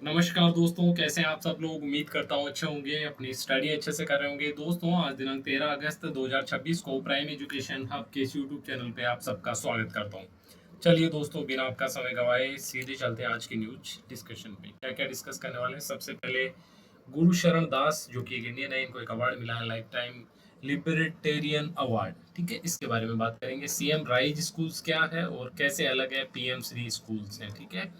नमस्कार दोस्तों, कैसे हैं आप सब लोग। उम्मीद करता हूँ अच्छे होंगे, अपनी स्टडी अच्छे से कर रहे होंगे। दोस्तों, आज दिनांक 13 अगस्त 2026 को प्राइम एजुकेशन हब के इस यूट्यूब चैनल पे आप सबका स्वागत करता हूँ। चलिए दोस्तों, बिना आपका समय गवाए सीधे चलते हैं आज की न्यूज डिस्कशन पे। क्या क्या डिस्कस करने वाले हैं। सबसे पहले गुरु शरण दास जो कि एक इंडियन है, इनको एक अवार्ड मिला है, लाइफ टाइम लिबर्टेरियन अवार्ड। ठीक है, इसके बारे में बात करेंगे। सीएम राइज स्कूल्स क्या है और कैसे अलग है पीएम श्री स्कूल्स हैं। ठीक है,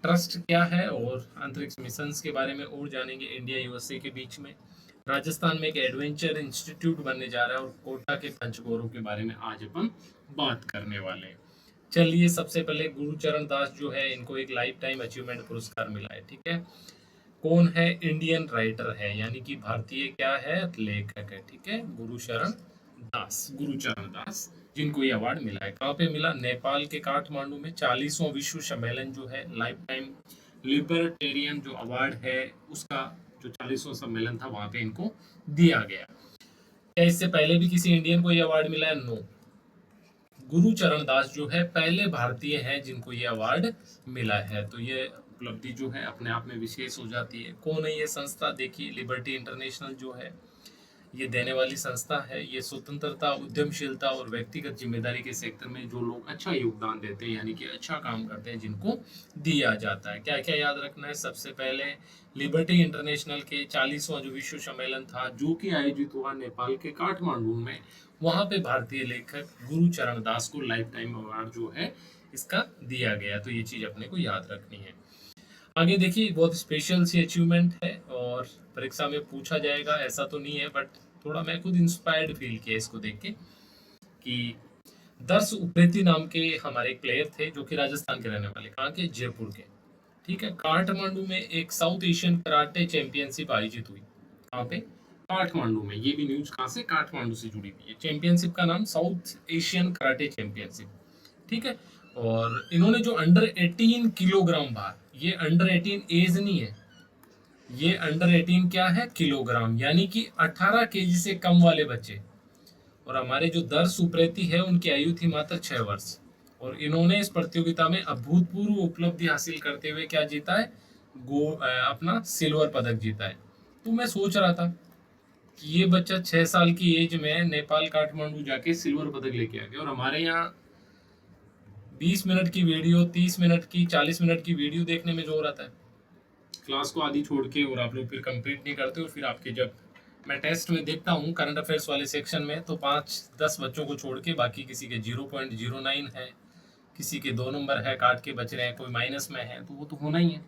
ट्रस्ट क्या है और अंतरिक्ष मिशन के बारे में और जानेंगे। इंडिया यूएसए के बीच में राजस्थान में एक एडवेंचर इंस्टीट्यूट बनने जा रहा है और कोटा के पंचगोरों के बारे में आज अपन बात करने वाले हैं। चलिए, सबसे पहले गुरुचरण दास जो है, इनको एक लाइफ टाइम अचीवमेंट पुरस्कार मिला है। ठीक है, कौन है? इंडियन राइटर है, यानी कि भारतीय क्या है, लेखक है। ठीक है, गुरुचरण दास जिनको ये अवार्ड मिला है। कहाँ पे मिला? नेपाल के काठमांडू में 40वां विश्व सम्मेलन जो है, लाइफ टाइम लिबर्टेरियन जो अवार्ड है उसका जो 40वां सम्मेलन था, वहां पे इनको दिया गया। क्या इससे पहले भी किसी इंडियन को ये अवार्ड मिला है? नो। गुरुचरण दास जो है पहले भारतीय हैं जिनको ये अवार्ड मिला है। तो ये उपलब्धि जो है अपने आप में विशेष हो जाती है। कौन है ये संस्था? देखिए, लिबर्टी इंटरनेशनल जो है, ये देने वाली संस्था है। ये स्वतंत्रता, उद्यमशीलता और व्यक्तिगत जिम्मेदारी के सेक्टर में जो लोग अच्छा योगदान देते हैं, यानी कि अच्छा काम करते हैं, जिनको दिया जाता है। क्या क्या याद रखना है? सबसे पहले लिबर्टी इंटरनेशनल के 40वां जो विश्व सम्मेलन था, जो कि आयोजित हुआ नेपाल के काठमांडू में, वहां पे भारतीय लेखक गुरुचरण दास को लाइफ टाइम अवार्ड जो है इसका दिया गया। तो ये चीज अपने को याद रखनी है। आगे देखिए, बहुत स्पेशल सी अचीवमेंट है और परीक्षा में पूछा जाएगा ऐसा तो नहीं है, बट थोड़ा मैं खुद इंस्पायर्ड फील किया इसको देख के कि दर्श उप्रेती नाम के हमारे एक प्लेयर थे जो कि राजस्थान के रहने वाले, कहाँ के? जयपुर के। ठीक है, काठमांडू में एक साउथ एशियन कराटे चैंपियनशिप आयोजित हुई। कहाँ पे? काठमांडू में। ये भी न्यूज कहाँ से? काठमांडू से जुड़ी हुई है। चैंपियनशिप का नाम साउथ एशियन कराटे चैंपियनशिप। ठीक है, और इन्होंने जो अंडर 18 किलोग्राम भार, ये अंडर 18 एज नहीं है, ये अंडर 18 क्या है? किलोग्राम, यानी कि 18 केजी से कम वाले बच्चे। और हमारे जो दर्श उप्रेती है, उनकी आयु थी मात्र 6 वर्ष। और इन्होंने इस प्रतियोगिता में अभूतपूर्व उपलब्धि हासिल करते हुए क्या जीता है? अपना सिल्वर पदक जीता है। तो मैं सोच रहा था कि ये बच्चा 6 साल की एज में नेपाल काठमांडू जाके सिल्वर पदक लेके आ गया, और हमारे यहाँ 20 मिनट की वीडियो, 30 मिनट की, 40 मिनट की वीडियो देखने में जो रहता है, क्लास को आधी छोड़ के, और आप लोग फिर कंप्लीट नहीं करते हो। फिर आपके जब मैं टेस्ट में देखता हूँ करंट अफेयर्स वाले सेक्शन में, तो 5-10 बच्चों को छोड़ के बाकी किसी के 0.09 है, किसी के 2 नंबर है काट के बच रहे हैं, कोई माइनस में है, तो वो तो होना ही है।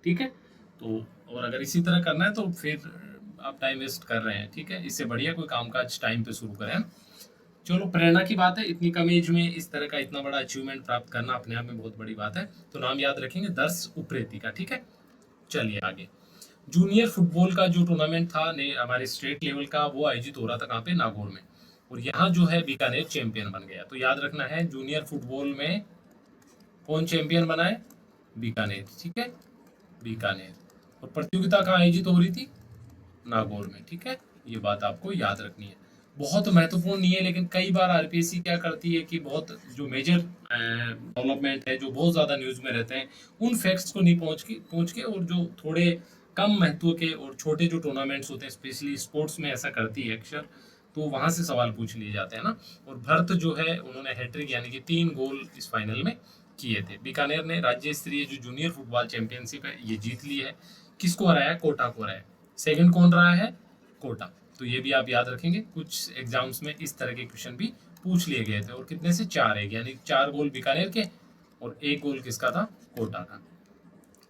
ठीक है, तो और अगर इसी तरह करना है तो फिर आप टाइम वेस्ट कर रहे हैं। ठीक है, इससे बढ़िया कोई कामकाज टाइम पे शुरू करें। चलो, प्रेरणा की बात है, इतनी कम एज में इस तरह का इतना बड़ा अचीवमेंट प्राप्त करना अपने आप में बहुत बड़ी बात है। तो नाम याद रखेंगे, दर्श उप्रेती का। ठीक है, चलिए आगे। जूनियर फुटबॉल का जो टूर्नामेंट था ने हमारे स्टेट लेवल का, वो आयोजित हो रहा था कहाँ पे? नागौर में। और यहाँ जो है बीकानेर चैंपियन बन गया। तो याद रखना है, जूनियर फुटबॉल में कौन चैंपियन बना है? बीकानेर। ठीक है, बीकानेर। और प्रतियोगिता कहाँ आयोजित हो रही थी? नागौर में। ठीक है, ये बात आपको याद रखनी है। बहुत महत्वपूर्ण नहीं है, लेकिन कई बार आरपीएससी क्या करती है कि बहुत जो मेजर डेवलपमेंट है, जो बहुत ज़्यादा न्यूज़ में रहते हैं, उन फैक्ट्स को नहीं पहुंच के और जो थोड़े कम महत्व के और छोटे जो टूर्नामेंट्स होते हैं, स्पेशली स्पोर्ट्स में ऐसा करती है अक्सर, तो वहां से सवाल पूछ लिए जाते हैं ना। और भरत जो है, उन्होंने हैट्रिक यानी कि 3 गोल इस फाइनल में किए थे। बीकानेर ने राज्य स्तरीय जो जूनियर फुटबॉल चैंपियनशिप है, ये जीत ली है। किसको हराया? कोटा को हराया। सेकंड कौन रहा है? कोटा। तो ये भी आप याद रखेंगे, कुछ एग्जाम्स में इस तरह के क्वेश्चन भी पूछ लिए गए थे। और कितने से? 4 एक, यानी 4 गोल बीकानेर के और 1 गोल किसका था? कोटा का।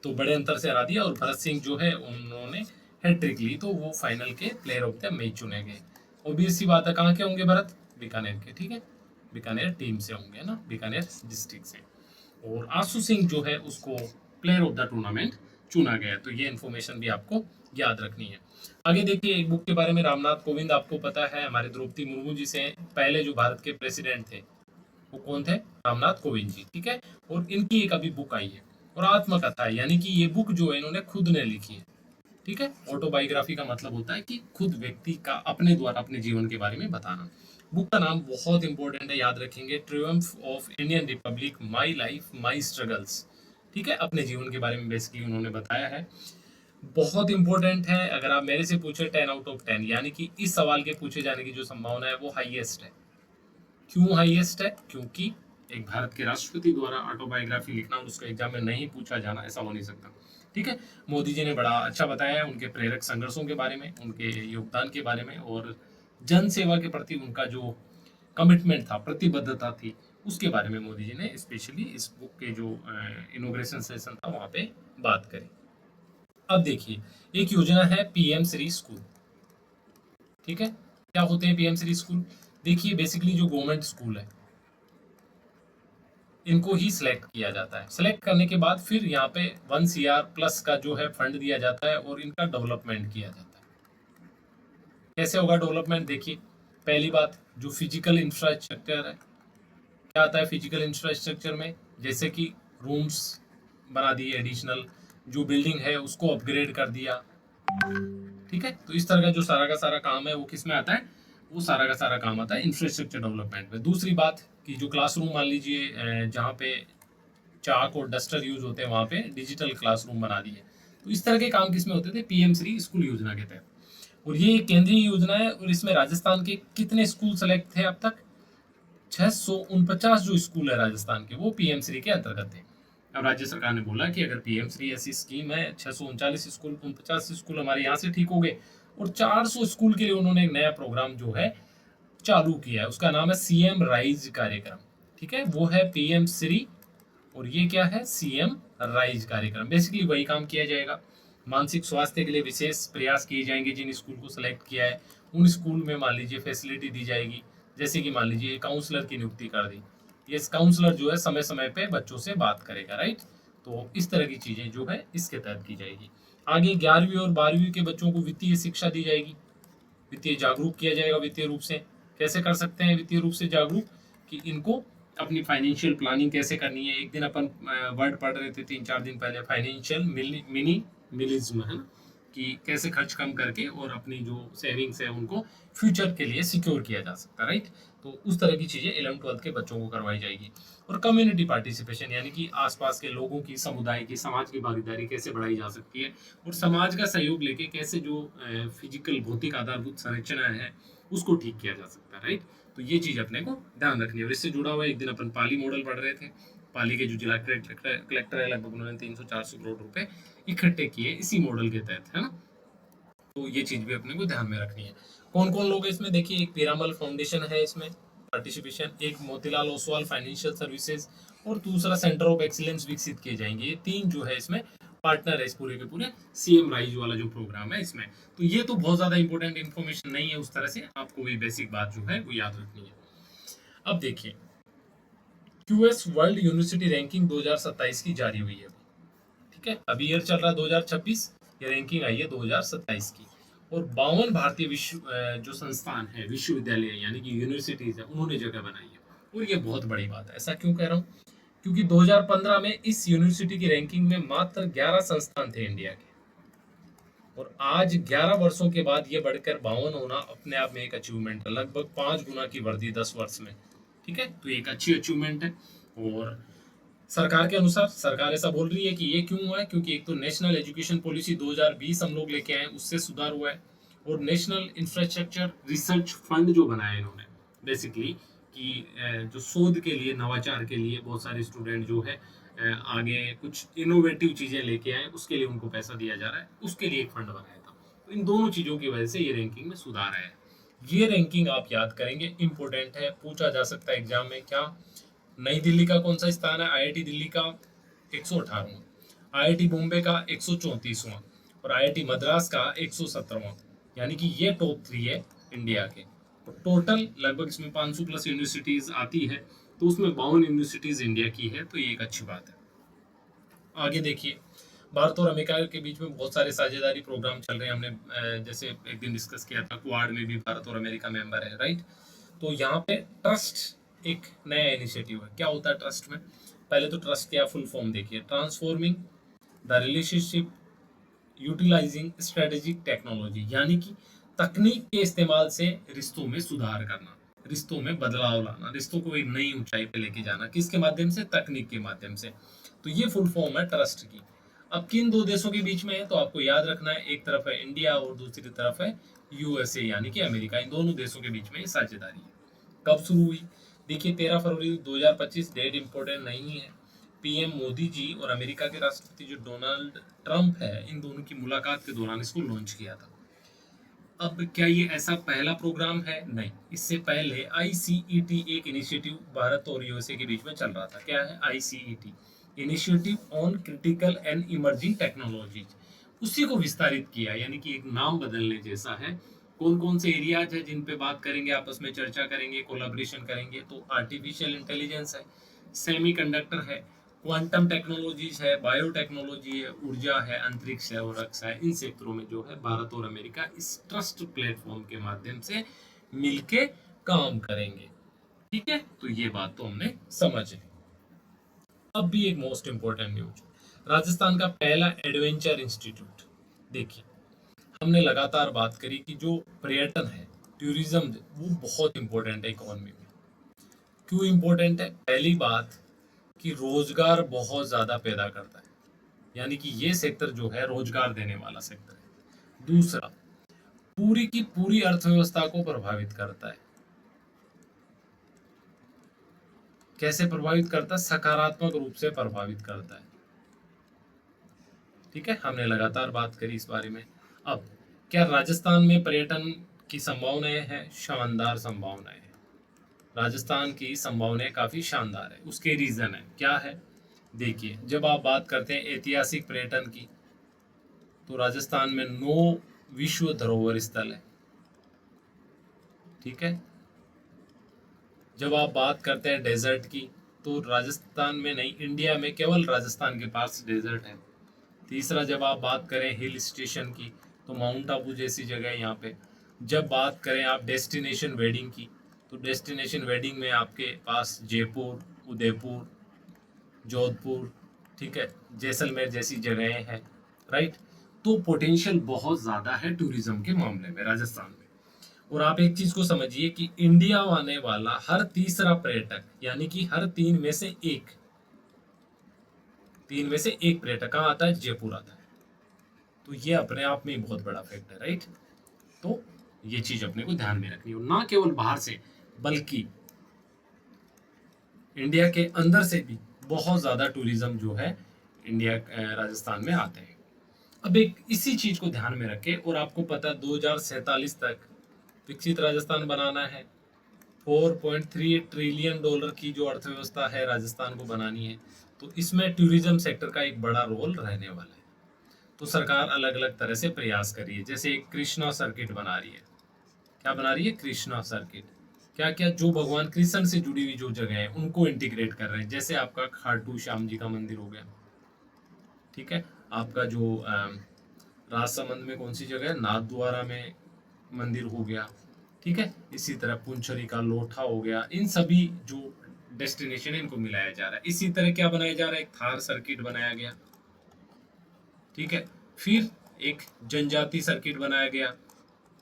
तो बड़े अंतर से हरा दिया। और भरत सिंह जो है, उन्होंने हैट्रिक ली, तो वो फाइनल के प्लेयर ऑफ द मैच चुने गए। ऑब्वियस सी बात है, कहाँ के होंगे भरत? बीकानेर के। ठीक है, बीकानेर टीम से होंगे ना, बीकानेर डिस्ट्रिक्ट से। और आशु सिंह जो है, उसको प्लेयर ऑफ द टूर्नामेंट चुना गया। तो ये इन्फॉर्मेशन भी आपको याद रखनी है। आगे देखिए, एक बुक के बारे में, रामनाथ कोविंद, आपको पता है हमारे द्रौपदी मुर्मू जी से पहले जो भारत के प्रेसिडेंट थे, वो कौन थे? रामनाथ कोविंद जी। ठीक है, और इनकी एक अभी बुक आई है, और आत्मकथा है, यानी कि ये बुक जो है इन्होंने खुद ने लिखी है। ठीक है, ऑटोबायोग्राफी का मतलब होता है कि खुद व्यक्ति का अपने द्वारा अपने जीवन के बारे में बताना। बुक का नाम बहुत इंपॉर्टेंट है, याद रखेंगे, Triumph of Indian Republic, my life my struggles. ठीक है, अपने जीवन के बारे में बेसिकली उन्होंने बताया है। बहुत इंपॉर्टेंट है, अगर आप मेरे से पूछे 10 आउट ऑफ 10, यानी कि इस सवाल के पूछे जाने की जो संभावना है वो हाईएस्ट है। क्यों हाईएस्ट है? क्योंकि एक भारत के राष्ट्रपति द्वारा ऑटोबायोग्राफी लिखना और उसका एग्जाम में नहीं पूछा जाना, ऐसा हो नहीं सकता। ठीक है, मोदी जी ने बड़ा अच्छा बताया है उनके प्रेरक संघर्षों के बारे में, उनके योगदान के बारे में, और जन सेवा के प्रति उनका जो कमिटमेंट था, प्रतिबद्धता थी, उसके बारे में मोदी जी ने स्पेशली इस बुक के जो इनोग्रेशन सेशन था वहाँ पे बात करी। अब देखिए, एक योजना है पीएम श्री स्कूल। ठीक है, क्या होते हैं पीएम श्री स्कूल? देखिए, बेसिकली जो गवर्नमेंट स्कूल है इनको ही सिलेक्ट किया जाता है। सिलेक्ट करने के बाद फिर यहाँ पे 1 CR प्लस का जो है फंड दिया जाता है और इनका डेवलपमेंट किया जाता है। कैसे होगा डेवलपमेंट? देखिए, पहली बात, जो फिजिकल इंफ्रास्ट्रक्चर है, क्या आता है फिजिकल इंफ्रास्ट्रक्चर में? जैसे कि रूम्स बना दिए एडिशनल, जो बिल्डिंग है उसको अपग्रेड कर दिया। ठीक है, तो इस तरह का जो सारा का सारा काम है वो किस में आता है? वो सारा का सारा काम आता है इंफ्रास्ट्रक्चर डेवलपमेंट में। दूसरी बात कि जो क्लासरूम मान लीजिए जहाँ पे चाक और डस्टर यूज होते हैं वहाँ पे डिजिटल क्लासरूम बना दिए। तो इस तरह के काम किसमें होते थे? पीएम श्री स्कूल योजना के तहत। और ये एक केंद्रीय योजना है और इसमें राजस्थान के कितने स्कूल सेलेक्ट थे अब तक? 649 जो स्कूल है राजस्थान के, वो पीएम श्री के अंतर्गत थे। अब राज्य सरकार ने बोला कि अगर पीएम श्री ऐसी स्कीम है, 639 स्कूल, 49 स्कूल हमारे यहाँ से ठीक हो गए, और 400 स्कूल के लिए उन्होंने एक नया प्रोग्राम जो है चालू किया है, उसका नाम है सीएम राइज कार्यक्रम। ठीक है, वो है पीएम श्री और ये क्या है? सीएम राइज कार्यक्रम। बेसिकली वही काम किया जाएगा। मानसिक स्वास्थ्य के लिए विशेष प्रयास किए जाएंगे। जिन स्कूल को सिलेक्ट किया है उन स्कूल में मान लीजिए फैसिलिटी दी जाएगी, जैसे कि मान लीजिए काउंसलर की नियुक्ति कर दी, ये काउंसलर जो है समय समय पे बच्चों से बात करेगा, राइट? तो इस तरह की चीजें जो है इसके तहत की जाएगी। आगे 11वीं और 12वीं के बच्चों को वित्तीय शिक्षा दी जाएगी, वित्तीय जागरूक किया जाएगा वित्तीय रूप से। कैसे कर सकते हैं वित्तीय रूप से जागरूक? कि इनको अपनी फाइनेंशियल प्लानिंग कैसे करनी है। एक दिन अपन वर्ड पढ़ रहे थे 3-4 दिन पहले, फाइनेंशियल मिनिमलिज्म, है ना, कि कैसे खर्च कम करके और अपनी जो सेविंग्स है उनको फ्यूचर के लिए सिक्योर किया जा सकता है, राइट? तो उस तरह की चीजें 11th-12th के बच्चों को करवाई जाएगी। और कम्युनिटी पार्टिसिपेशन, यानी कि आसपास के लोगों की, समुदाय की, समाज की भागीदारी कैसे बढ़ाई जा सकती है और समाज का सहयोग लेके कैसे जो फिजिकल भौतिक आधारभूत संरचना है उसको ठीक किया जा सकता है, राइट? तो ये चीज अपने को ध्यान रखनी है। और इससे जुड़ा हुआ एक दिन अपन पाली मॉडल पढ़ रहे थे। पाली के जो जिला कलेक्टर है, लगभग उन्होंने 300-400 करोड़ रुपए इकट्ठे किए इसी मॉडल के तहत, है ना? तो ये चीज भी अपने को ध्यान में रखनी है। कौन कौन लोग हैं इसमें? देखिए, एक पीरामल फाउंडेशन है इसमें पार्टिसिपेशन, एक मोतीलाल ओसवाल फाइनेंशियल सर्विसेज, और दूसरा सेंटर ऑफ एक्सीलेंस विकसित किए जाएंगे। ये 3 जो है इसमें पार्टनर है इस पूरे के पूरे सीएम राइज वाला जो प्रोग्राम है इसमें। तो ये तो बहुत ज्यादा इंपॉर्टेंट इन्फॉर्मेशन नहीं है उस तरह से, आपको भी बेसिक बात जो है वो याद रखनी है। अब देखिए, क्यूएस वर्ल्ड यूनिवर्सिटी रैंकिंग 2027 की जारी हुई है। ठीक है, अभी ईयर चल रहा है 2026, ये रैंकिंग आई है 2027 की। और 52 भारतीय जो संस्थान है, विश्वविद्यालय यानी कि यूनिवर्सिटीज है, उन्होंने जगह बनाई है। और ये बहुत बड़ी बात है। ऐसा क्यों कह रहा हूँ? क्योंकि 2015 में इस यूनिवर्सिटी की रैंकिंग में मात्र 11 संस्थान थे इंडिया के, और आज 11 वर्षों के बाद ये बढ़कर 52 होना अपने आप में एक अचीवमेंट है। लगभग 5 गुना की वृद्धि 10 वर्ष में। ठीक है, तो एक अच्छी अचीवमेंट है। और सरकार के अनुसार सरकार ऐसा बोल रही है कि ये क्यों हुआ है? क्योंकि एक तो नेशनल एजुकेशन पॉलिसी 2020 हम लोग लेके आए, उससे सुधार हुआ है। और नेशनल इंफ्रास्ट्रक्चर रिसर्च फंड जो बनाया इन्होंने, बेसिकली कि जो शोध के लिए, नवाचार के लिए बहुत सारे स्टूडेंट जो है आगे कुछ इनोवेटिव चीजें लेके आए, उसके लिए उनको पैसा दिया जा रहा है, उसके लिए एक फंड बनाया था। तो इन दोनों चीजों की वजह से ये रैंकिंग में सुधार आया है। ये रैंकिंग आप याद करेंगे, इंपॉर्टेंट है, पूछा जा सकता है एग्जाम में। क्या? नई दिल्ली का कौन सा स्थान है? आईआईटी दिल्ली का 118वां, आईआईटी बॉम्बे का 134वां, और आईआईटी मद्रास का 117वां। यानी कि ये टॉप 3 है इंडिया के। तो टोटल लगभग इसमें 500 प्लस यूनिवर्सिटीज आती है, तो उसमें 52 यूनिवर्सिटीज इंडिया की है, तो ये एक अच्छी बात है। आगे देखिए, भारत और अमेरिका के बीच में बहुत सारे साझेदारी प्रोग्राम चल रहे हैं। हमने जैसे एक दिन डिस्कस किया था, क्वाड में भी भारत और अमेरिका मेंबर है, राइट? तो यहाँ पे ट्रस्ट एक नया इनिशिएटिव है। क्या होता है ट्रस्ट में? पहले तो ट्रस्ट क्या फुल फॉर्म देखिए, transforming the relationship utilising strategic technology, यानी कि तकनीक के इस्तेमाल से रिश्तों में सुधार करना, रिश्तों में बदलाव लाना, रिश्तों को एक नई ऊंचाई पे लेके जाना। किसके माध्यम से? तकनीक के माध्यम से। तो ये फुल फॉर्म है ट्रस्ट की। अब किन दो देशों के बीच में है, तो आपको याद रखना है, एक तरफ है इंडिया और दूसरी तरफ है यूएसए यानी कि अमेरिका। इन दोनों देशों के बीच में ये साझेदारी है। कब शुरू हुई? देखिए 13 फरवरी 2025, डेट इंपॉर्टेंट नहीं है। पीएम मोदी जी और अमेरिका के राष्ट्रपति जो डोनाल्ड ट्रंप है, इन दोनों की मुलाकात के दौरान इसको लॉन्च किया था। अब क्या ये ऐसा पहला प्रोग्राम है? नहीं, इससे पहले आईसीईटी एक इनिशिएटिव भारत और यूएसए के बीच में चल रहा था। क्या है ICET? Initiative on critical and emerging technologies. उसी को विस्तारित किया, यानी कि एक नाम बदलने जैसा है। कौन कौन से एरियाज है जिन पे बात करेंगे, आपस में चर्चा करेंगे, कोलाब्रेशन करेंगे? तो आर्टिफिशियल इंटेलिजेंस है, सेमीकंडक्टर है, क्वांटम टेक्नोलॉजीज है, बायोटेक्नोलॉजी है, ऊर्जा है, अंतरिक्ष है और रक्षा है। इन क्षेत्रों में जो है भारत और अमेरिका इस ट्रस्ट प्लेटफॉर्म के माध्यम से मिलके काम करेंगे। ठीक है, तो ये बात तो हमने समझ ली। अब भी एक मोस्ट इंपॉर्टेंट न्यूज, राजस्थान का पहला एडवेंचर इंस्टीट्यूट। देखिए हमने लगातार बात करी कि जो पर्यटन है, टूरिज्म, वो बहुत इंपॉर्टेंट है इकोनॉमी में। क्यों इंपॉर्टेंट है? पहली बात कि रोजगार बहुत ज्यादा पैदा करता है, यानी कि ये सेक्टर जो है रोजगार देने वाला सेक्टर है। दूसरा, पूरी की पूरी अर्थव्यवस्था को प्रभावित करता है। कैसे प्रभावित करता है? सकारात्मक रूप से प्रभावित करता है। ठीक है, हमने लगातार बात करी इस बारे में। अब क्या राजस्थान में पर्यटन की संभावनाएं हैं? शानदार संभावनाएं हैं। राजस्थान की संभावनाएं काफी शानदार है। उसके रीजन है, क्या है? देखिए जब आप बात करते हैं ऐतिहासिक पर्यटन की, तो राजस्थान में 9 विश्व धरोहर स्थल है। ठीक है, जब आप बात करते हैं डेजर्ट की, तो राजस्थान में नहीं, इंडिया में केवल राजस्थान के पास डेजर्ट है। तीसरा, जब आप बात करें हिल स्टेशन की, तो माउंट आबू जैसी जगह है यहाँ पे। जब बात करें आप डेस्टिनेशन वेडिंग की, तो डेस्टिनेशन वेडिंग में आपके पास जयपुर, उदयपुर, जोधपुर, ठीक है, जैसलमेर जैसी जगहें हैं। राइट, तो पोटेंशियल बहुत ज़्यादा है टूरिज्म के मामले में राजस्थान में। और आप एक चीज को समझिए कि इंडिया आने वाला हर तीसरा पर्यटक, यानी कि हर 3 में से एक पर्यटक कहाँ आता है? जयपुर आता है। तो ये अपने आप में बहुत बड़ा फैक्ट है। राइट, तो ये चीज अपने को ध्यान में रखनी हो, ना केवल बाहर से बल्कि इंडिया के अंदर से भी बहुत ज्यादा टूरिज्म जो है इंडिया राजस्थान में आते हैं। अब एक इसी चीज को ध्यान में रखे, और आपको पता 2047 तक विकसित राजस्थान बनाना है। 4.3 ट्रिलियन डॉलर की जो अर्थव्यवस्था है राजस्थान को बनानी है, तो इसमें टूरिज्म सेक्टर का एक बड़ा रोल रहने वाला है। तो सरकार अलग अलग तरह से प्रयास कर रही है, जैसे एक कृष्णा सर्किट बना रही है। क्या बना रही है? कृष्णा सर्किट। क्या क्या? जो भगवान कृष्ण से जुड़ी हुई जो जगह है उनको इंटीग्रेट कर रहे हैं, जैसे आपका खाटू श्याम जी का मंदिर हो गया। ठीक है, आपका जो राजसमंद में कौन सी जगह है, नाथद्वारा में मंदिर हो गया। ठीक है, इसी तरह पुंचरी का लोठा हो गया। इन सभी जो डेस्टिनेशन है इनको मिलाया जा रहा है। इसी तरह क्या बनाया जा रहा है? एक थार सर्किट बनाया गया। ठीक है, फिर एक जनजाति सर्किट बनाया गया।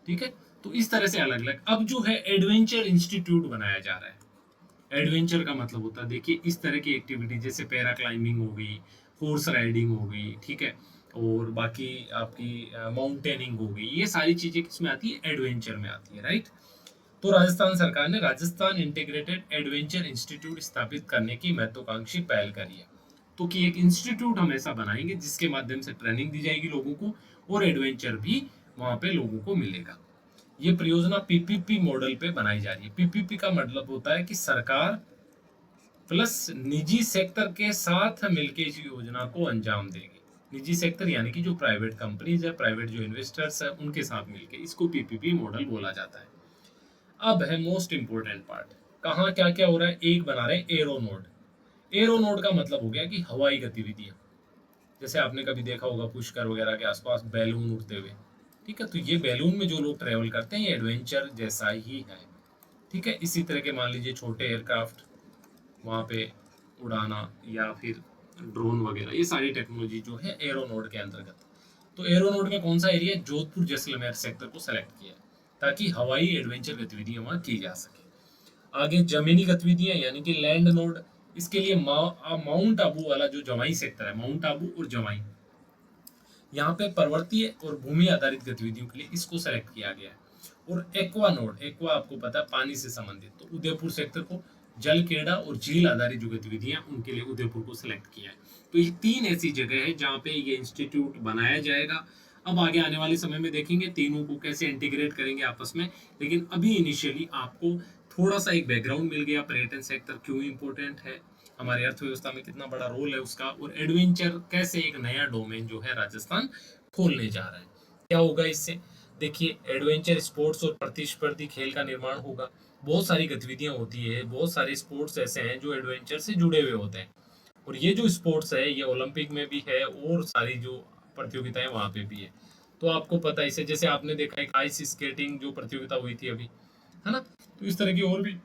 ठीक है, तो इस तरह से अलग अलग। अब जो है एडवेंचर इंस्टीट्यूट बनाया जा रहा है। एडवेंचर का मतलब होता है, देखिए इस तरह की एक्टिविटी जैसे पैरा क्लाइंबिंग हो गई, हॉर्स राइडिंग हो गई, ठीक है, और बाकी आपकी माउंटेनिंग हो गई, ये सारी चीजें किसमें आती है? एडवेंचर में आती है। राइट, तो राजस्थान सरकार ने राजस्थान इंटीग्रेटेड एडवेंचर इंस्टीट्यूट स्थापित करने की महत्वाकांक्षी पहल करी है। तो कि एक इंस्टीट्यूट हम ऐसा बनाएंगे जिसके माध्यम से ट्रेनिंग दी जाएगी लोगों को, और एडवेंचर भी वहां पे लोगों को मिलेगा। ये परियोजना पीपीपी मॉडल पे बनाई जा रही है। पीपीपी का मतलब होता है कि सरकार प्लस निजी सेक्टर के साथ मिलकर इस योजना को अंजाम देगी। निजी सेक्टर यानी कि जो प्राइवेट कंपनीज है, प्राइवेट जो इन्वेस्टर्स है, उनके साथ मिलकर, इसको पीपीपी मॉडल बोला जाता है। अब है मोस्ट इंपोर्टेंट पार्ट, कहाँ क्या क्या हो रहा है? एक बना रहे हैं एरोनोड। एरोनोड का मतलब हो गया कि हवाई गतिविधियां, जैसे आपने कभी देखा होगा पुष्कर वगैरह के आसपास बैलून उड़ते हुए। ठीक है, तो ये बैलून में जो लोग ट्रेवल करते हैं ये एडवेंचर जैसा ही है। ठीक है, इसी तरह के मान लीजिए छोटे एयरक्राफ्ट वहाँ पे उड़ाना, या फिर ड्रोन वगैरह, ये सारी टेक्नोलॉजी जो है एरोनोड के अंतर्गत। तो एरोनोड में कौन सा एरिया? जोधपुर जैसलमेर सेक्टर को सेलेक्ट किया ताकि हवाई एडवेंचर गतिविधियां वहां की जा सके। आगे जमीनी गतिविधियां यानी कि लैंड नोड, इसके लिए माउंट आबू वाला जो जवाई सेक्टर है, माउंट आबू और जवाई, यहाँ पे पर्वतीय और भूमि आधारित गतिविधियों के लिए इसको सेलेक्ट किया गया है। और एक्वा नोड, एक्वा आपको पता है पानी से संबंधित, तो उदयपुर सेक्टर को जल क्रीड़ा और झील आधारित जो गतिविधियां उनके लिए उदयपुर को सिलेक्ट किया है। तो ये 3 ऐसी जगह है जहाँ पे ये इंस्टीट्यूट बनाया जाएगा। अब आगे आने वाले समय में देखेंगे तीनों को कैसे इंटीग्रेट करेंगे आपस में, लेकिन अभी इनिशियली आपको थोड़ा सा एक बैकग्राउंड मिल गया, पर्यटन सेक्टर क्यों इंपॉर्टेंट है, हमारी अर्थव्यवस्था में कितना बड़ा रोल है उसका, और एडवेंचर कैसे एक नया डोमेन जो है राजस्थान खोलने जा रहा है। क्या होगा इससे, देखिए एडवेंचर स्पोर्ट्स और प्रतिस्पर्धी खेल का निर्माण होगा। बहुत सारी गतिविधियां होती है, बहुत सारे स्पोर्ट्स ऐसे हैं जो एडवेंचर से जुड़े हुए होते हैं, और ये जो स्पोर्ट्स है ये ओलंपिक में भी है और सारी जो प्रतियोगिताएं वहां पे भी है। तो आपको पता है इसे, जैसे आपने देखा एक आइस स्केटिंग जो प्रतियोगिता हुई थी अभी, है ना, तो इस तरह की और भी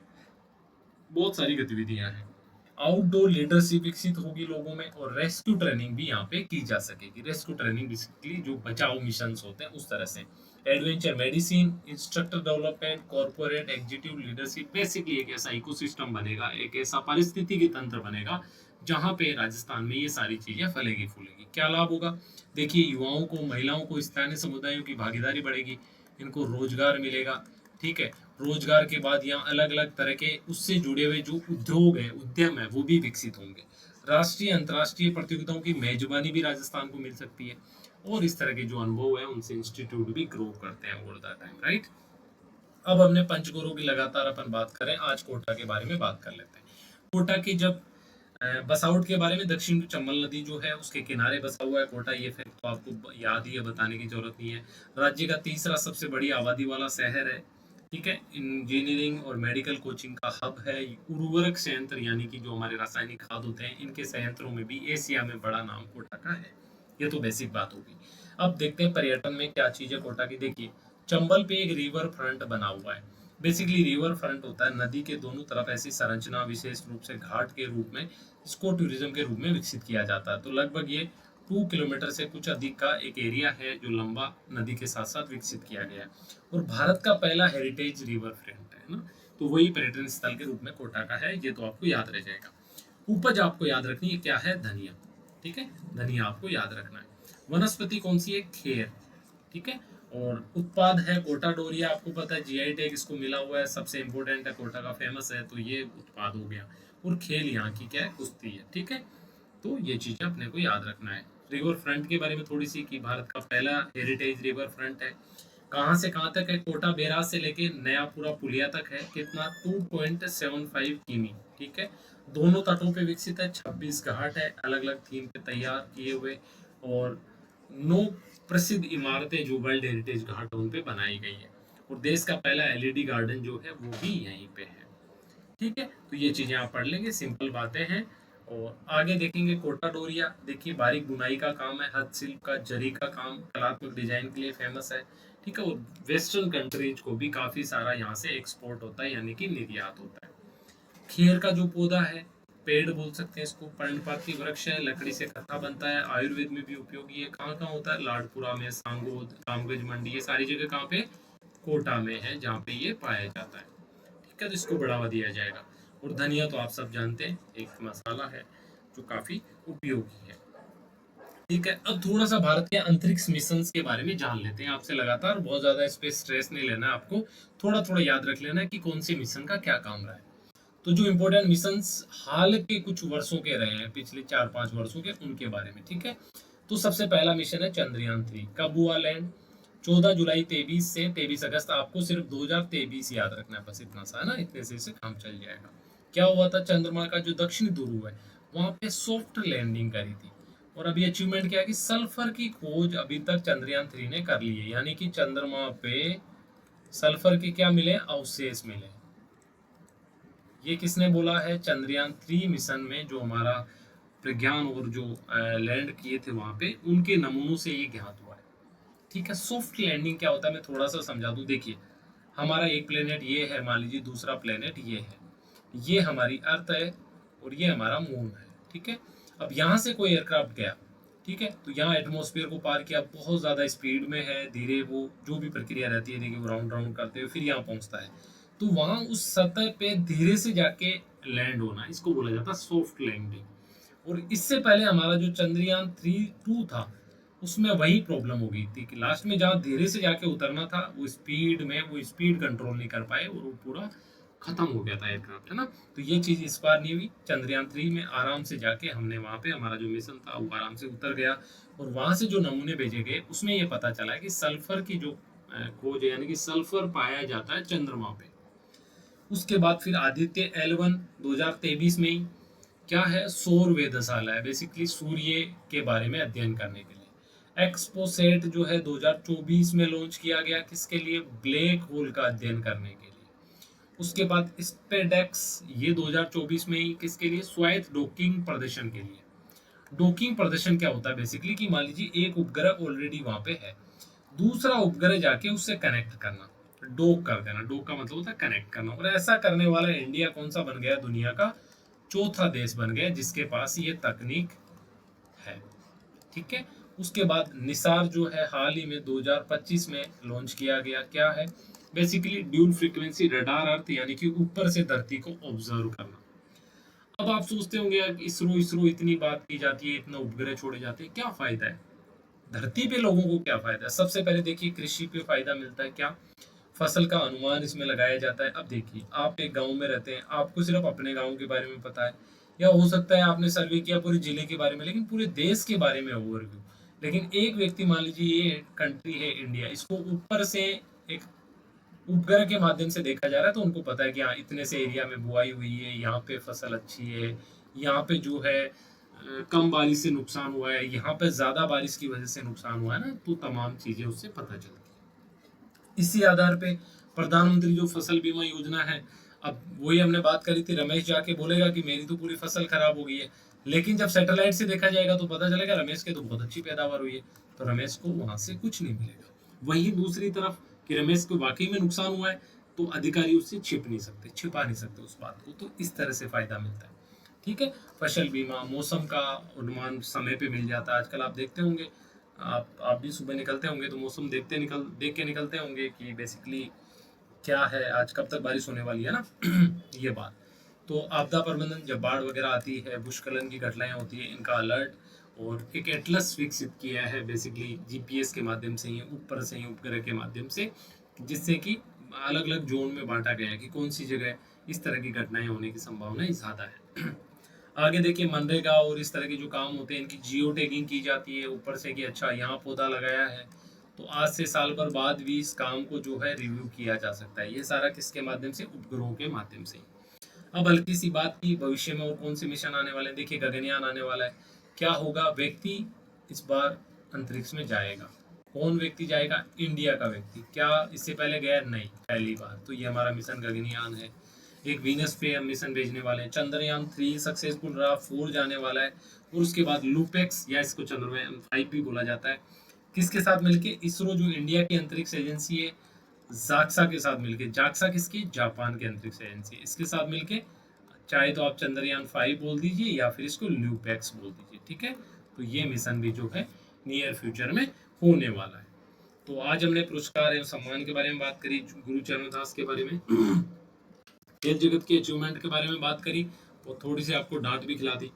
बहुत सारी गतिविधियां हैं। आउटडोर लीडरशिप विकसित होगी लोगों में, और रेस्क्यू ट्रेनिंग भी यहाँ पे की जा सकेगी। रेस्क्यू ट्रेनिंग बेसिकली जो बचाव मिशन होते हैं उस तरह से। Adventure medicine, instructor development, corporate executive leadership, basically एक ऐसा इकोसिस्टम बनेगा, एक ऐसा पारिस्थितिकी तंत्र बनेगा जहाँ पे राजस्थान में ये सारी चीजें फलेगी फूलेगी। क्या लाभ होगा, देखिए युवाओं को, महिलाओं को, स्थानीय समुदायों की भागीदारी बढ़ेगी, इनको रोजगार मिलेगा, ठीक है। रोजगार के बाद यहाँ अलग अलग तरह के उससे जुड़े हुए जो उद्योग है, उद्यम है, वो भी विकसित होंगे। राष्ट्रीय अंतर्राष्ट्रीय प्रतियोगिताओं की मेजबानी भी राजस्थान को मिल सकती है, और इस तरह के जो अनुभव है उनसे इंस्टीट्यूट भी ग्रो करते हैं ओवर द टाइम, राइट। अब हमने पंचगुरु की लगातार अपन बात करें, आज कोटा के बारे में बात कर लेते हैं। कोटा की जब बसाउट के बारे में, दक्षिण में चंबल नदी जो है उसके किनारे बसा हुआ है कोटा, ये फैक्ट तो आपको याद ही है, बताने की जरूरत नहीं है। राज्य का तीसरा सबसे बड़ी आबादी वाला शहर है, ठीक है। इंजीनियरिंग और मेडिकल कोचिंग का हब है। उर्वरक संयंत्र यानी कि जो हमारे रासायनिक खाद होते हैं, इनके संयंत्रों में भी एशिया में बड़ा नाम कोटा का है। ये तो बेसिक बात होगी। अब देखते हैं पर्यटन में क्या चीज है कोटा की। देखिए चंबल पे एक रिवर फ्रंट बना हुआ है। बेसिकली रिवर फ्रंट होता है नदी के दोनों तरफ ऐसी संरचना, विशेष रूप से घाट के रूप में, इसको टूरिज्म के रूप में विकसित किया जाता है। तो लगभग ये 2 किलोमीटर से कुछ अधिक का एक एरिया है जो लंबा नदी के साथ साथ विकसित किया गया है, और भारत का पहला हेरिटेज रिवर फ्रंट है ना। तो वही पर्यटन स्थल के रूप में कोटा का है, ये तो आपको याद रह जाएगा। उपज आपको याद रखनी है क्या है, धनिया, ठीक है, धनिया आपको याद रखना है। वनस्पति कौन सी है, खेर, ठीक है। और उत्पाद है कोटा डोरिया, आपको पता है जीआई टैग इसको मिला हुआ है, सबसे इंपॉर्टेंट है, कोटा का फेमस है, तो ये उत्पाद हो गया। और खेल यहाँ की क्या है, कुश्ती है, ठीक है। तो ये चीजें अपने को याद रखना है। रिवर फ्रंट के बारे में थोड़ी सी, कि भारत का पहला हेरिटेज रिवर फ्रंट है। कहाँ से कहाँ तक है, कोटा बैराज से लेके नयापुरा पुलिया तक है, कितना 2.75 किमी, ठीक है। दोनों तटों पे विकसित है, 26 घाट है अलग अलग थीम पे तैयार किए हुए, और 9 प्रसिद्ध इमारतें जो वर्ल्ड हेरिटेज घाट उन पे बनाई गई है, और देश का पहला एलईडी गार्डन जो है वो भी यहीं पे है, ठीक है। तो ये चीजें आप पढ़ लेंगे, सिंपल बातें हैं। और आगे देखेंगे कोटा डोरिया, देखिए बारीक बुनाई का काम है, हस्तशिल्प का, जरी का काम, कलात्मक डिजाइन के लिए फेमस है, ठीक है। और वेस्टर्न कंट्रीज को भी काफी सारा यहाँ से एक्सपोर्ट होता है, यानी कि निर्यात होता है। खीर का जो पौधा है, पेड़ बोल सकते हैं इसको, पर्णपाती वृक्ष है, लकड़ी से कथा बनता है, आयुर्वेद में भी उपयोगी है। कहाँ कहाँ होता है, लाडपुरा में, सांगोद, रामगंज मंडी, ये सारी जगह कहाँ पे, कोटा में है, जहाँ पे ये पाया जाता है, ठीक है। तो इसको बढ़ावा दिया जाएगा। और धनिया तो आप सब जानते हैं, एक मसाला है जो काफी उपयोगी है, ठीक है। अब थोड़ा सा भारत के अंतरिक्ष मिशन के बारे में जान लेते हैं आपसे लगातार, बहुत ज्यादा इस पे स्ट्रेस नहीं लेना है आपको, थोड़ा थोड़ा याद रख लेना है कि कौन से मिशन का क्या काम रहा है। तो जो इंपॉर्टेंट मिशंस हाल के कुछ वर्षों के रहे हैं, पिछले 4-5 वर्षों के, उनके बारे में, ठीक है। तो सबसे पहला मिशन है चंद्रयान 3, कब हुआ लैंड, 14 जुलाई 23 से 23 अगस्त, आपको सिर्फ 2023 याद रखना है, बस इतना सा है ना, इतने से काम चल जाएगा। क्या हुआ था, चंद्रमा का जो दक्षिणी ध्रुव है वहां पे सॉफ्ट लैंडिंग करी थी। और अभी अचीवमेंट क्या है कि सल्फर की खोज अभी तक चंद्रयान 3 ने कर ली है, यानी कि चंद्रमा पे सल्फर के क्या मिले, अवशेष मिले। ये किसने बोला है, चंद्रयान 3 मिशन में जो हमारा प्रज्ञान और जो लैंड किए थे वहां पे, उनके नमूनों से ये ज्ञात हुआ है, ठीक है। सॉफ्ट लैंडिंग क्या होता है, मैं थोड़ा सा समझा दूं। देखिए हमारा एक प्लेनेट ये है, मान लीजिए दूसरा प्लेनेट ये है, ये हमारी अर्थ है, और ये हमारा मून है, ठीक है। अब यहाँ से कोई एयरक्राफ्ट गया, ठीक है, तो यहाँ एटमॉस्फेयर को पार किया, बहुत ज्यादा स्पीड में है, धीरे, वो जो भी प्रक्रिया रहती है, देखिए वो राउंड राउंड करते हुए फिर यहाँ पहुंचता है। तो वहां उस सतह पे धीरे से जाके लैंड होना, इसको बोला जाता है सॉफ्ट लैंडिंग। और इससे पहले हमारा जो चंद्रयान 3-2 था उसमें वही प्रॉब्लम हो गई थी कि लास्ट में जहाँ धीरे से जाके उतरना था वो स्पीड कंट्रोल नहीं कर पाए और वो पूरा खत्म हो गया था एयरक्राफ्ट, है ना। तो ये चीज इस बार नहीं हुई, चंद्रयान 3 में आराम से जाके हमने वहां पे हमारा जो मिशन था वो आराम से उतर गया। और वहां से जो नमूने भेजे गए उसमें ये पता चला कि सल्फर की जो खोज है, यानी कि सल्फर पाया जाता है चंद्रमा पे। उसके बाद फिर आदित्य L1 2023 में ही क्या है, सौर वेधशाला है, बेसिकली सूर्य के बारे में अध्ययन करने के लिए। एक्सपोसेट जो है 2024 में लॉन्च किया गया, किसके लिए, ब्लैक होल का अध्ययन करने के लिए। उसके बाद स्पेडेक्स ये 2024 में ही किसके लिए, स्वायत्त डॉकिंग प्रदर्शन के लिए। डॉकिंग प्रदर्शन क्या होता है बेसिकली कि मान लीजिए एक उपग्रह ऑलरेडी वहां पे है, दूसरा उपग्रह जाके उससे कनेक्ट करना, डॉक कर देना। डॉक का मतलब होता है कनेक्ट करना। और ऐसा करने वाला इंडिया कौन सा बन गया, दुनिया का चौथा देश बन गया जिसके पास ये तकनीक है, ठीक है। उसके बाद निसार जो है हाल ही में 2025 में लॉन्च किया गया, क्या है, बेसिकली ड्यूल फ्रीक्वेंसी रडार अर्थ, यानी कि ऊपर से धरती को ऑब्जर्व करना। अब आप सोचते होंगे यार इसरो इसरो इतनी बात की जाती है, इतना उपग्रह छोड़े जाते हैं, क्या फायदा है धरती पे, लोगों को क्या फायदा है। सबसे पहले देखिए कृषि पे फायदा मिलता है, क्या, फसल का अनुमान इसमें लगाया जाता है। अब देखिए आप एक गांव में रहते हैं, आपको सिर्फ अपने गांव के बारे में पता है, या हो सकता है आपने सर्वे किया पूरे जिले के बारे में, लेकिन पूरे देश के बारे में ओवरव्यू। लेकिन एक व्यक्ति, मान लीजिए ये कंट्री है इंडिया, इसको ऊपर से एक उपग्रह के माध्यम से देखा जा रहा है, तो उनको पता है कि हाँ इतने से एरिया में बुआई हुई है, यहाँ पे फसल अच्छी है, यहाँ पे जो है कम बारिश से नुकसान हुआ है, यहाँ पे ज्यादा बारिश की वजह से नुकसान हुआ है ना, तो तमाम चीजें उससे पता चलती है। इसी आधार पे प्रधानमंत्री जो फसल बीमा योजना है, अब वही हमने बात करी थी, रमेश जाके बोलेगा कि मेरी तो पूरी फसल खराब हो गई है, लेकिन जब सैटेलाइट से देखा जाएगा तो पता चलेगा रमेश के तो बहुत अच्छी पैदावार हुई है, तो रमेश को वहां से कुछ नहीं मिलेगा। वहीं दूसरी तरफ कि रमेश को वाकई में नुकसान हुआ है, तो अधिकारी उससे छिपा नहीं सकते उस बात को, तो इस तरह से फायदा मिलता है, ठीक है। फसल बीमा, मौसम का अनुमान समय पे मिल जाता है। आजकल आप देखते होंगे, आप भी सुबह निकलते होंगे तो मौसम देख के निकलते होंगे कि बेसिकली क्या है, आज कब तक बारिश होने वाली है ना ये बात। तो आपदा प्रबंधन, जब बाढ़ वगैरह आती है, भूस्खलन की घटनाएं होती है, इनका अलर्ट, और एक एटलस विकसित किया है बेसिकली जीपीएस के माध्यम से ही, ऊपर से ही उपग्रह के माध्यम से, जिससे कि अलग अलग जोन में बांटा गया है कि कौन सी जगह इस तरह की घटनाएं होने की संभावना ज्यादा है। आगे देखिए मनरेगा और इस तरह के जो काम होते हैं इनकी जियो टैगिंग की जाती है ऊपर से कि अच्छा यहाँ पौधा लगाया है, तो आज से साल भर बाद भी इस काम को जो है रिव्यू किया जा सकता है। ये सारा किसके माध्यम से, उपग्रहों के माध्यम से। अब हल्की सी बात की भविष्य में और कौन से मिशन आने वाले हैं, देखिए गगनयान आने वाला है। क्या होगा, व्यक्ति इस बार अंतरिक्ष में जाएगा। कौन व्यक्ति जाएगा, इंडिया का व्यक्ति। क्या इससे पहले गया, नहीं, पहली बार। तो ये हमारा मिशन गगनयान है। एक वीनस पे हम मिशन भेजने वाले हैं। चंद्रयान 3 सक्सेसफुल रहा, 4 जाने वाला है। और उसके बाद लूपेक्स, या इसको चंद्रयान 5 भी बोला जाता है, किसके साथ मिलके, इसरो जो इंडिया की अंतरिक्ष एजेंसी है, जाक्सा के साथ मिलके। जाक्सा किसकी, जापान की अंतरिक्ष एजेंसी, इसके साथ मिलके, चाहे तो आप चंद्रयान 5 बोल दीजिए या फिर इसको ल्यूपेक्स बोल दीजिए, ठीक है। तो ये मिशन भी जो है नियर फ्यूचर में होने वाला है। तो आज हमने पुरस्कार एवं सम्मान के बारे में बात करी, गुरु चरणदास के बारे में, खेल जगत के अचीवमेंट के बारे में बात करी, और थोड़ी सी आपको डांट भी खिला दी,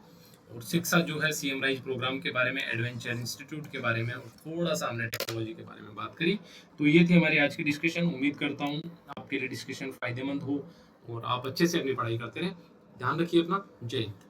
और शिक्षा जो है सीएम राइज प्रोग्राम के बारे में, एडवेंचर इंस्टीट्यूट के बारे में, और थोड़ा सा हमने टेक्नोलॉजी के बारे में बात करी। तो ये थी हमारी आज की डिस्कशन। उम्मीद करता हूँ आपके लिए डिस्कशन फायदेमंद हो और आप अच्छे से अपनी पढ़ाई करते रहें। ध्यान रखिए अपना। जय हिंद।